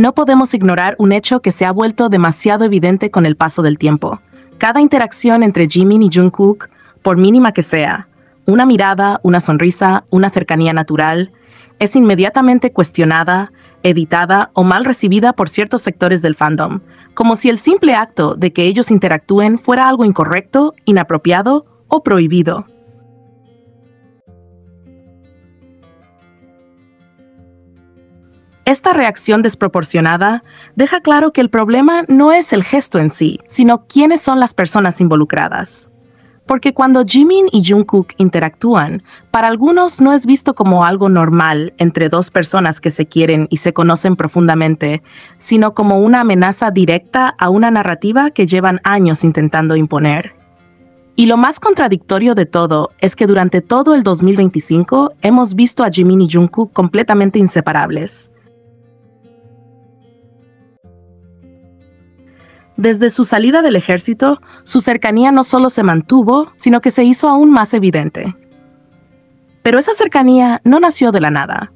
No podemos ignorar un hecho que se ha vuelto demasiado evidente con el paso del tiempo. Cada interacción entre Jimin y Jungkook, por mínima que sea, una mirada, una sonrisa, una cercanía natural, es inmediatamente cuestionada, editada o mal recibida por ciertos sectores del fandom, como si el simple acto de que ellos interactúen fuera algo incorrecto, inapropiado o prohibido. Esta reacción desproporcionada deja claro que el problema no es el gesto en sí, sino quiénes son las personas involucradas. Porque cuando Jimin y Jungkook interactúan, para algunos no es visto como algo normal entre dos personas que se quieren y se conocen profundamente, sino como una amenaza directa a una narrativa que llevan años intentando imponer. Y lo más contradictorio de todo es que durante todo el 2025 hemos visto a Jimin y Jungkook completamente inseparables. Desde su salida del ejército, su cercanía no solo se mantuvo, sino que se hizo aún más evidente. Pero esa cercanía no nació de la nada.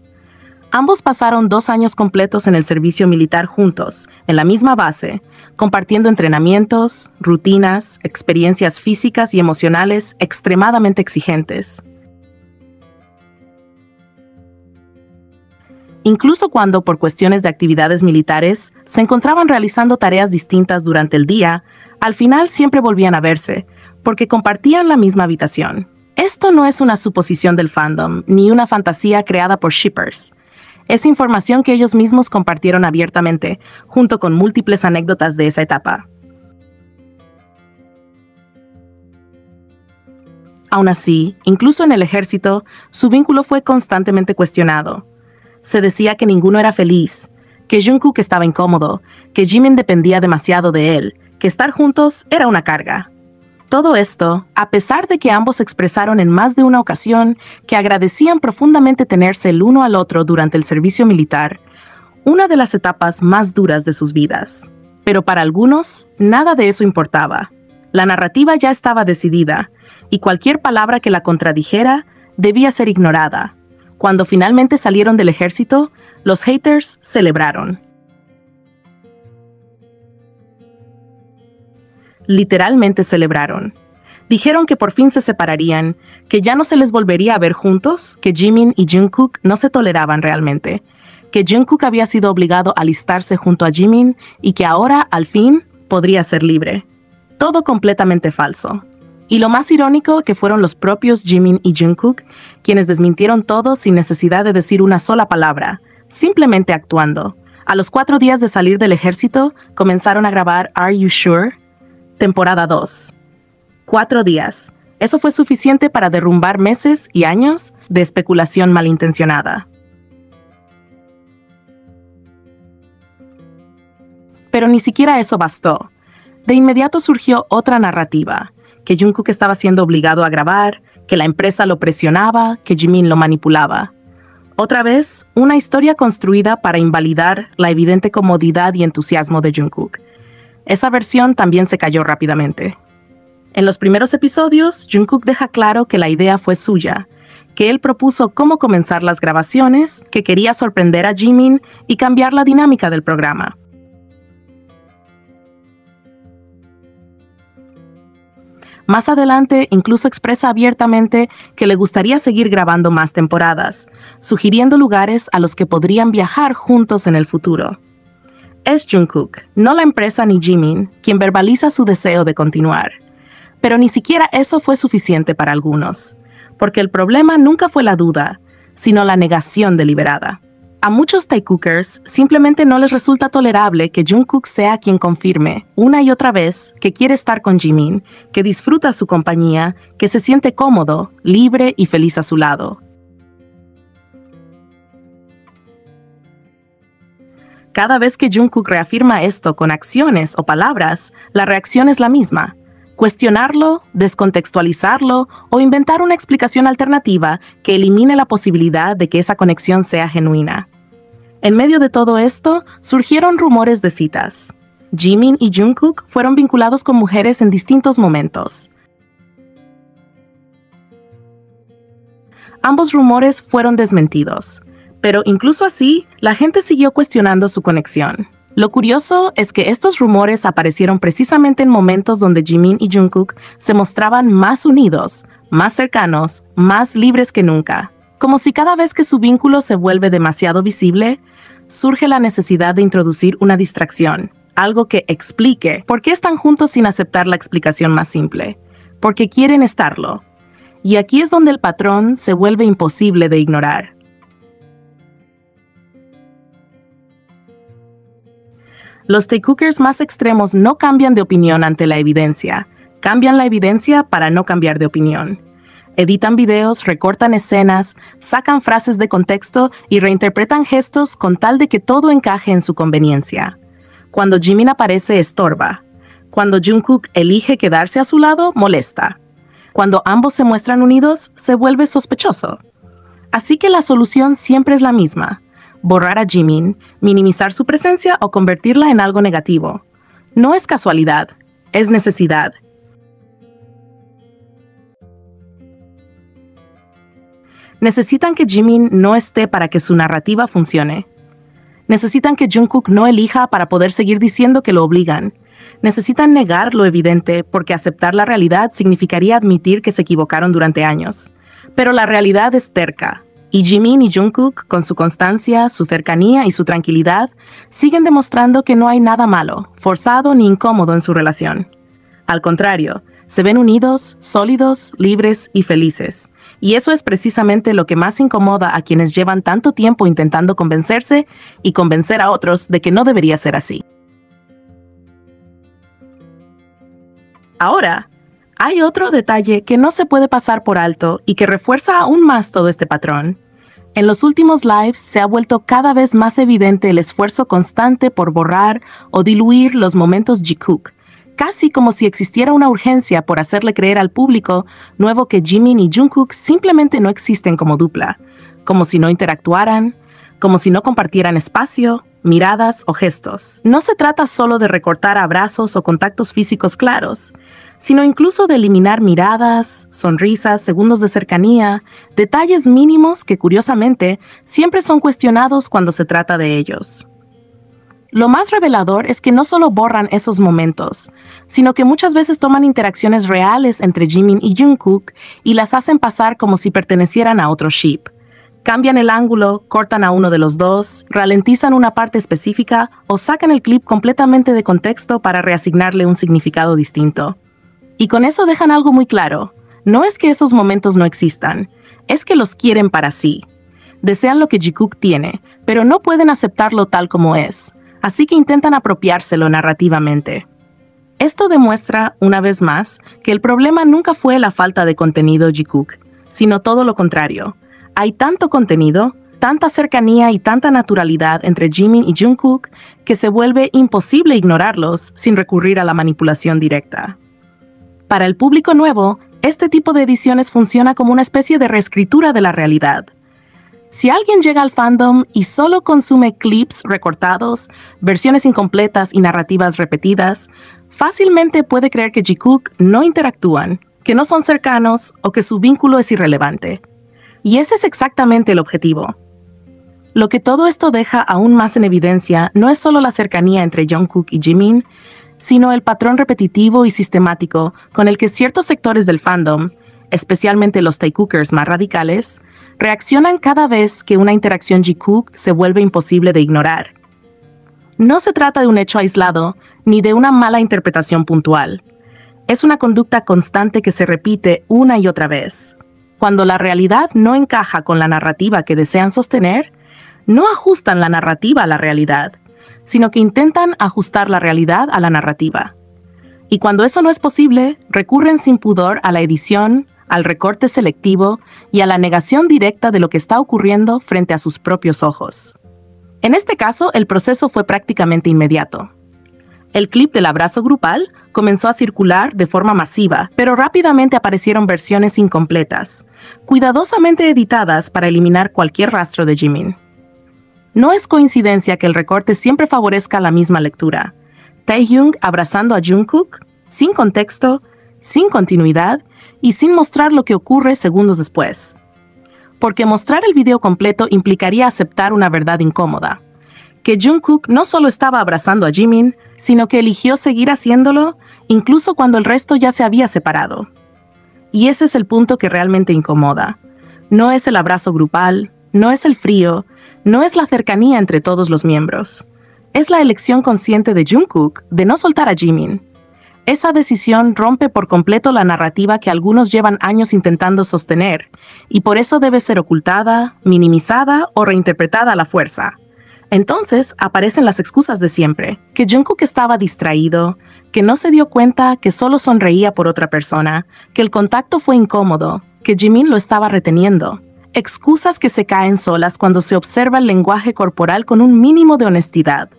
Ambos pasaron 2 años completos en el servicio militar juntos, en la misma base, compartiendo entrenamientos, rutinas, experiencias físicas y emocionales extremadamente exigentes. Incluso cuando, por cuestiones de actividades militares, se encontraban realizando tareas distintas durante el día, al final siempre volvían a verse, porque compartían la misma habitación. Esto no es una suposición del fandom, ni una fantasía creada por shippers. Es información que ellos mismos compartieron abiertamente, junto con múltiples anécdotas de esa etapa. Aún así, incluso en el ejército, su vínculo fue constantemente cuestionado. Se decía que ninguno era feliz, que Jungkook estaba incómodo, que Jimin dependía demasiado de él, que estar juntos era una carga. Todo esto, a pesar de que ambos expresaron en más de una ocasión que agradecían profundamente tenerse el uno al otro durante el servicio militar, una de las etapas más duras de sus vidas. Pero para algunos, nada de eso importaba. La narrativa ya estaba decidida, y cualquier palabra que la contradijera debía ser ignorada. Cuando finalmente salieron del ejército, los haters celebraron. Literalmente celebraron. Dijeron que por fin se separarían, que ya no se les volvería a ver juntos, que Jimin y Jungkook no se toleraban realmente, que Jungkook había sido obligado a alistarse junto a Jimin y que ahora, al fin, podría ser libre. Todo completamente falso. Y lo más irónico que fueron los propios Jimin y Jungkook quienes desmintieron todo sin necesidad de decir una sola palabra, simplemente actuando. A los 4 días de salir del ejército, comenzaron a grabar Are You Sure? Temporada 2. 4 días. Eso fue suficiente para derrumbar meses y años de especulación malintencionada. Pero ni siquiera eso bastó. De inmediato surgió otra narrativa, que Jungkook estaba siendo obligado a grabar, que la empresa lo presionaba, que Jimin lo manipulaba. Otra vez, una historia construida para invalidar la evidente comodidad y entusiasmo de Jungkook. Esa versión también se cayó rápidamente. En los primeros episodios, Jungkook deja claro que la idea fue suya, que él propuso cómo comenzar las grabaciones, que quería sorprender a Jimin y cambiar la dinámica del programa. Más adelante, incluso expresa abiertamente que le gustaría seguir grabando más temporadas, sugiriendo lugares a los que podrían viajar juntos en el futuro. Es Jungkook, no la empresa ni Jimin, quien verbaliza su deseo de continuar. Pero ni siquiera eso fue suficiente para algunos, porque el problema nunca fue la duda, sino la negación deliberada. A muchos Taekookers simplemente no les resulta tolerable que Jungkook sea quien confirme una y otra vez que quiere estar con Jimin, que disfruta su compañía, que se siente cómodo, libre y feliz a su lado. Cada vez que Jungkook reafirma esto con acciones o palabras, la reacción es la misma. Cuestionarlo, descontextualizarlo o inventar una explicación alternativa que elimine la posibilidad de que esa conexión sea genuina. En medio de todo esto, surgieron rumores de citas. Jimin y Jungkook fueron vinculados con mujeres en distintos momentos. Ambos rumores fueron desmentidos, Pero incluso así, la gente siguió cuestionando su conexión. Lo curioso es que estos rumores aparecieron precisamente en momentos donde Jimin y Jungkook se mostraban más unidos, más cercanos, más libres que nunca. Como si cada vez que su vínculo se vuelve demasiado visible, surge la necesidad de introducir una distracción, algo que explique por qué están juntos sin aceptar la explicación más simple, porque quieren estarlo. Y aquí es donde el patrón se vuelve imposible de ignorar. Los Taekookers más extremos no cambian de opinión ante la evidencia, cambian la evidencia para no cambiar de opinión. Editan videos, recortan escenas, sacan frases de contexto y reinterpretan gestos con tal de que todo encaje en su conveniencia. Cuando Jimin aparece, estorba. Cuando Jungkook elige quedarse a su lado, molesta. Cuando ambos se muestran unidos, se vuelve sospechoso. Así que la solución siempre es la misma: borrar a Jimin, minimizar su presencia o convertirla en algo negativo. No es casualidad, es necesidad. Necesitan que Jimin no esté para que su narrativa funcione. Necesitan que Jungkook no elija para poder seguir diciendo que lo obligan. Necesitan negar lo evidente porque aceptar la realidad significaría admitir que se equivocaron durante años. Pero la realidad es terca. Y Jimin y Jungkook, con su constancia, su cercanía y su tranquilidad, siguen demostrando que no hay nada malo, forzado ni incómodo en su relación. Al contrario, se ven unidos, sólidos, libres y felices. Y eso es precisamente lo que más incomoda a quienes llevan tanto tiempo intentando convencerse y convencer a otros de que no debería ser así. Ahora, hay otro detalle que no se puede pasar por alto y que refuerza aún más todo este patrón. En los últimos lives se ha vuelto cada vez más evidente el esfuerzo constante por borrar o diluir los momentos Jikook, casi como si existiera una urgencia por hacerle creer al público nuevo que Jimin y Jungkook simplemente no existen como dupla, como si no interactuaran, como si no compartieran espacio, miradas o gestos. No se trata solo de recortar abrazos o contactos físicos claros, sino incluso de eliminar miradas, sonrisas, segundos de cercanía, detalles mínimos que curiosamente siempre son cuestionados cuando se trata de ellos. Lo más revelador es que no solo borran esos momentos, sino que muchas veces toman interacciones reales entre Jimin y Jungkook y las hacen pasar como si pertenecieran a otro ship. Cambian el ángulo, cortan a uno de los dos, ralentizan una parte específica o sacan el clip completamente de contexto para reasignarle un significado distinto. Y con eso dejan algo muy claro: no es que esos momentos no existan, es que los quieren para sí. Desean lo que Jikook tiene, pero no pueden aceptarlo tal como es, así que intentan apropiárselo narrativamente. Esto demuestra, una vez más, que el problema nunca fue la falta de contenido Jikook, sino todo lo contrario. Hay tanto contenido, tanta cercanía y tanta naturalidad entre Jimin y Jungkook que se vuelve imposible ignorarlos sin recurrir a la manipulación directa. Para el público nuevo, este tipo de ediciones funciona como una especie de reescritura de la realidad. Si alguien llega al fandom y solo consume clips recortados, versiones incompletas y narrativas repetidas, fácilmente puede creer que Jikook no interactúan, que no son cercanos o que su vínculo es irrelevante. Y ese es exactamente el objetivo. Lo que todo esto deja aún más en evidencia no es solo la cercanía entre Jungkook y Jimin, sino el patrón repetitivo y sistemático con el que ciertos sectores del fandom, especialmente los Taekookers más radicales, reaccionan cada vez que una interacción Jikook se vuelve imposible de ignorar. No se trata de un hecho aislado ni de una mala interpretación puntual. Es una conducta constante que se repite una y otra vez. Cuando la realidad no encaja con la narrativa que desean sostener, no ajustan la narrativa a la realidad, sino que intentan ajustar la realidad a la narrativa. Y cuando eso no es posible, recurren sin pudor a la edición, al recorte selectivo y a la negación directa de lo que está ocurriendo frente a sus propios ojos. En este caso, el proceso fue prácticamente inmediato. El clip del abrazo grupal comenzó a circular de forma masiva, pero rápidamente aparecieron versiones incompletas, cuidadosamente editadas para eliminar cualquier rastro de Jimin. No es coincidencia que el recorte siempre favorezca la misma lectura: Taehyung abrazando a Jungkook, sin contexto, sin continuidad y sin mostrar lo que ocurre segundos después. porque mostrar el video completo implicaría aceptar una verdad incómoda, que Jungkook no solo estaba abrazando a Jimin, sino que eligió seguir haciéndolo incluso cuando el resto ya se había separado. Y ese es el punto que realmente incomoda. No es el abrazo grupal, no es el frío, no es la cercanía entre todos los miembros. Es la elección consciente de Jungkook de no soltar a Jimin. Esa decisión rompe por completo la narrativa que algunos llevan años intentando sostener, y por eso debe ser ocultada, minimizada o reinterpretada a la fuerza. Entonces aparecen las excusas de siempre, que Jungkook estaba distraído, que no se dio cuenta que solo sonreía por otra persona, que el contacto fue incómodo, que Jimin lo estaba reteniendo. Excusas que se caen solas cuando se observa el lenguaje corporal con un mínimo de honestidad.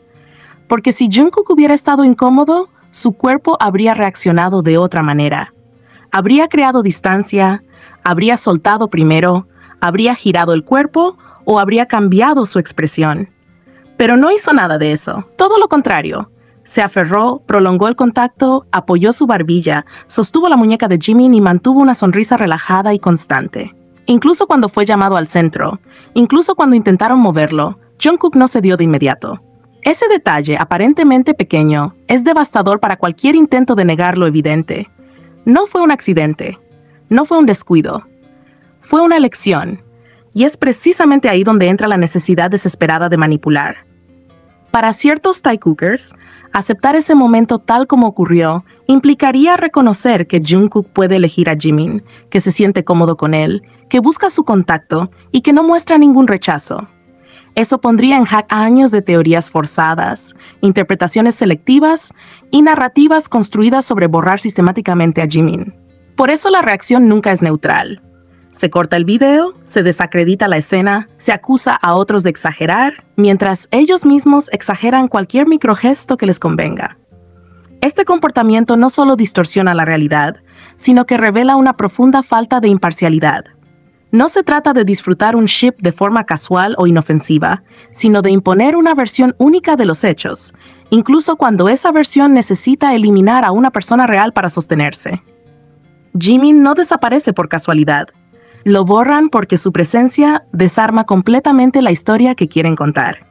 Porque si Jungkook hubiera estado incómodo, su cuerpo habría reaccionado de otra manera. Habría creado distancia, habría soltado primero, habría girado el cuerpo o habría cambiado su expresión. Pero no hizo nada de eso, todo lo contrario. Se aferró, prolongó el contacto, apoyó su barbilla, sostuvo la muñeca de Jimin y mantuvo una sonrisa relajada y constante. Incluso cuando fue llamado al centro, incluso cuando intentaron moverlo, Jungkook no cedió de inmediato. Ese detalle, aparentemente pequeño, es devastador para cualquier intento de negar lo evidente. No fue un accidente, no fue un descuido, fue una elección. Y es precisamente ahí donde entra la necesidad desesperada de manipular. Para ciertos Taekookers, aceptar ese momento tal como ocurrió implicaría reconocer que Jungkook puede elegir a Jimin, que se siente cómodo con él, que busca su contacto y que no muestra ningún rechazo. Eso pondría en jaque años de teorías forzadas, interpretaciones selectivas y narrativas construidas sobre borrar sistemáticamente a Jimin. Por eso la reacción nunca es neutral. Se corta el video, se desacredita la escena, se acusa a otros de exagerar, mientras ellos mismos exageran cualquier microgesto que les convenga. Este comportamiento no solo distorsiona la realidad, sino que revela una profunda falta de imparcialidad. No se trata de disfrutar un ship de forma casual o inofensiva, sino de imponer una versión única de los hechos, incluso cuando esa versión necesita eliminar a una persona real para sostenerse. Jimin no desaparece por casualidad. Lo borran porque su presencia desarma completamente la historia que quieren contar.